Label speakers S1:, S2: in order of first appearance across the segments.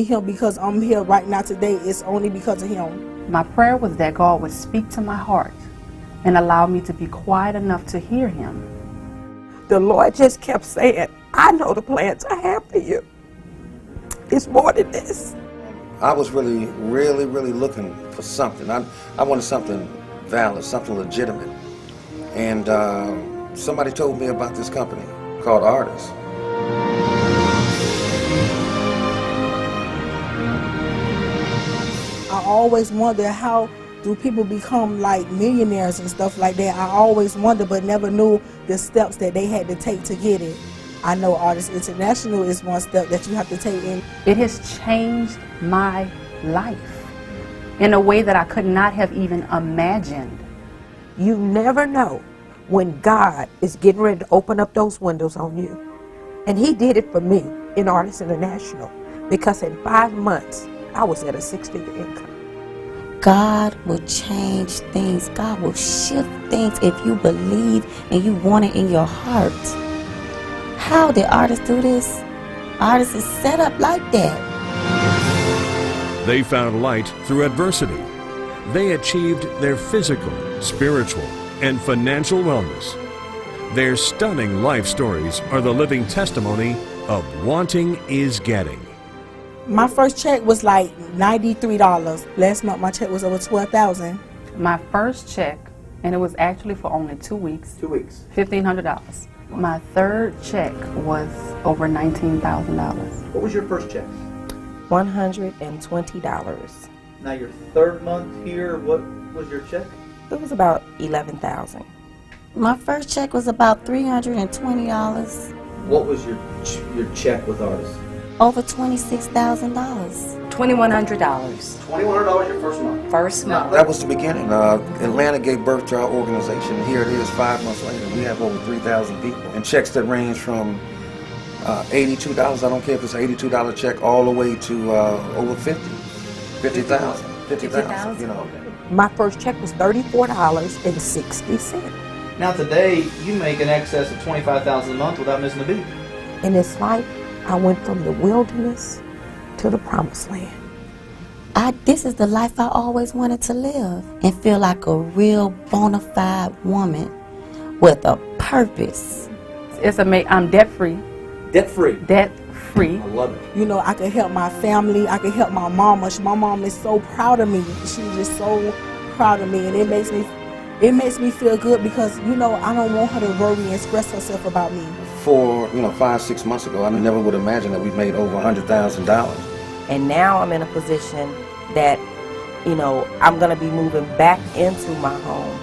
S1: him because I'm here right now today. It's only because of him.
S2: My prayer was that God would speak to my heart and allow me to be quiet enough to hear him.
S3: The Lord just kept saying, I know the plans I have for you. It's more than this.
S4: I was really looking for something. I wanted something valid, something legitimate. And somebody told me about this company called Ardyss.
S1: I always wonder, how do people become like millionaires and stuff like that? I always wonder, but never knew the steps that they had to take to get it. I know Ardyss International is one step that you have to take in.
S2: It has changed my life in a way that I could not have even imagined.
S3: You never know when God is getting ready to open up those windows on you. And he did it for me in Ardyss International, because in 5 months, I was at a 6-figure income.
S5: God will change things. God will shift things if you believe and you want it in your heart. How did Ardyss do this? Ardyss is set up like that.
S6: They found light through adversity. They achieved their physical, spiritual, and financial wellness. Their stunning life stories are the living testimony of wanting is getting.
S1: My first check was like $93. Last month my check was over $12,000.
S2: My first check, and it was actually for only 2 weeks.
S7: 2 weeks.
S2: $1,500. My third check was over $19,000.
S7: What was your first check?
S3: $120.
S7: Now your third month here, what was your check?
S3: It was about $11,000.
S5: My first check was about $320.
S7: What was your check with Ardyss?
S5: Over $26,000.
S8: $2,100.
S7: $2,100 your first month.
S8: First month.
S4: That was the beginning. Atlanta gave birth to our organization. Here it is 5 months later. We have over 3,000 people. And checks that range from $82, I don't care if it's an $82 check, all the way to over $50,000. $50,000, you know.
S3: My first check was $34.60.
S7: Now today, you make an excess of $25,000 a month without missing a beat.
S3: In this life, I went from the wilderness to the promised land.
S5: This is the life I always wanted to live and feel like a real bona fide woman with a purpose.
S2: It's amazing. I'm debt free.
S7: Debt free.
S2: Debt free.
S7: I love it.
S1: You know, I can help my family. I can help my mama. My mom is so proud of me. She's just so proud of me, and it makes me feel good because, you know, I don't want her to worry and stress herself about me.
S4: For 5-6 months ago, I never would imagine that we made over $100,000.
S3: And now I'm in a position that, you know, I'm going to be moving back into my home.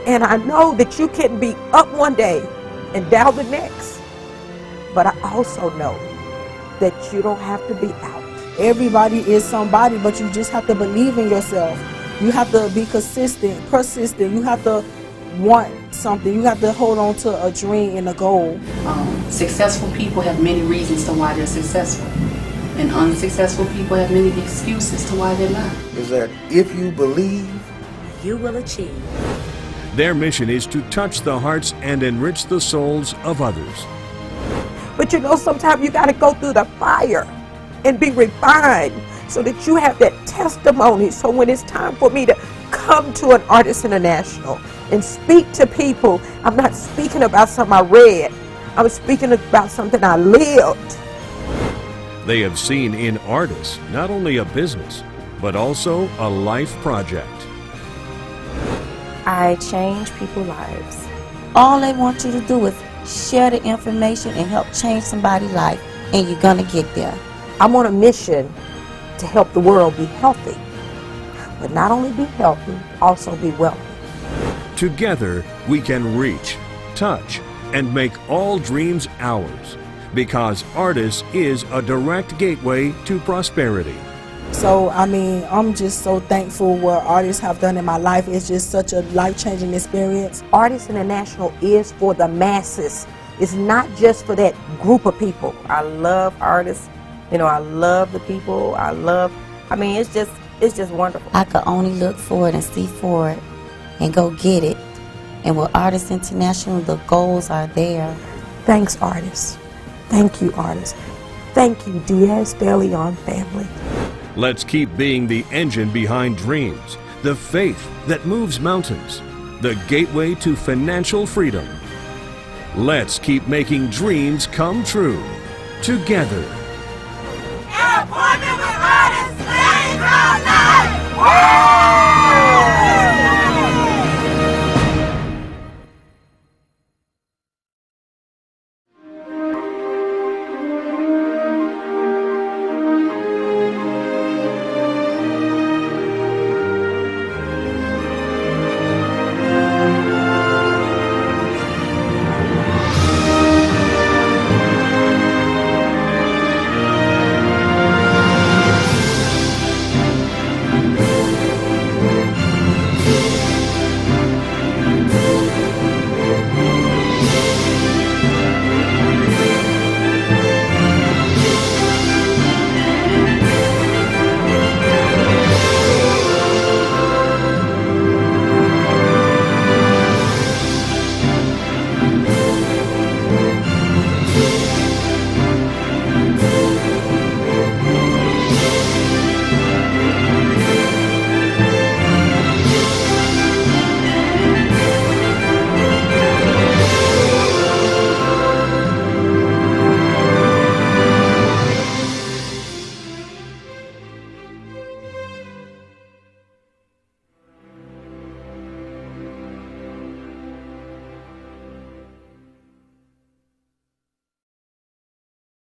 S3: And I know that you can be up one day and down the next. But I also know that you don't have to be out.
S1: Everybody is somebody, but you just have to believe in yourself. You have to be consistent, persistent. You have to want something. You have to hold on to a dream and a goal.
S2: Successful people have many reasons to why they're successful. And unsuccessful people have many excuses to why they're not.
S4: Is that if you believe,
S8: You will achieve.
S6: Their mission is to touch the hearts and enrich the souls of others.
S3: But you know, sometimes you got to go through the fire and be refined so that you have that testimony. So when it's time for me to come to an Ardyss International and speak to people, I'm not speaking about something I read. I'm speaking about something I lived.
S6: They have seen in Ardyss not only a business, but also a life project.
S5: I change people's lives. All they want you to do is share the information and help change somebody's life, and you're gonna get there.
S3: I'm on a mission to help the world be healthy, but not only be healthy, also be wealthy.
S6: Together, we can reach, touch, and make all dreams ours, because Ardyss is a direct gateway to prosperity.
S1: So, I mean, I'm just so thankful what Ardyss have done in my life. It's just such a life-changing experience.
S3: Ardyss International is for the masses. It's not just for that group of people. I love Ardyss. You know, I love the people. I mean, it's just wonderful.
S5: I could only look for it and see for it and go get it. And with Ardyss International, the goals are there.
S3: Thanks, Ardyss. Thank you, Ardyss. Thank you, Diaz de Leon family.
S6: Let's keep being the engine behind dreams, the faith that moves mountains, the gateway to financial freedom. Let's keep making dreams come true together.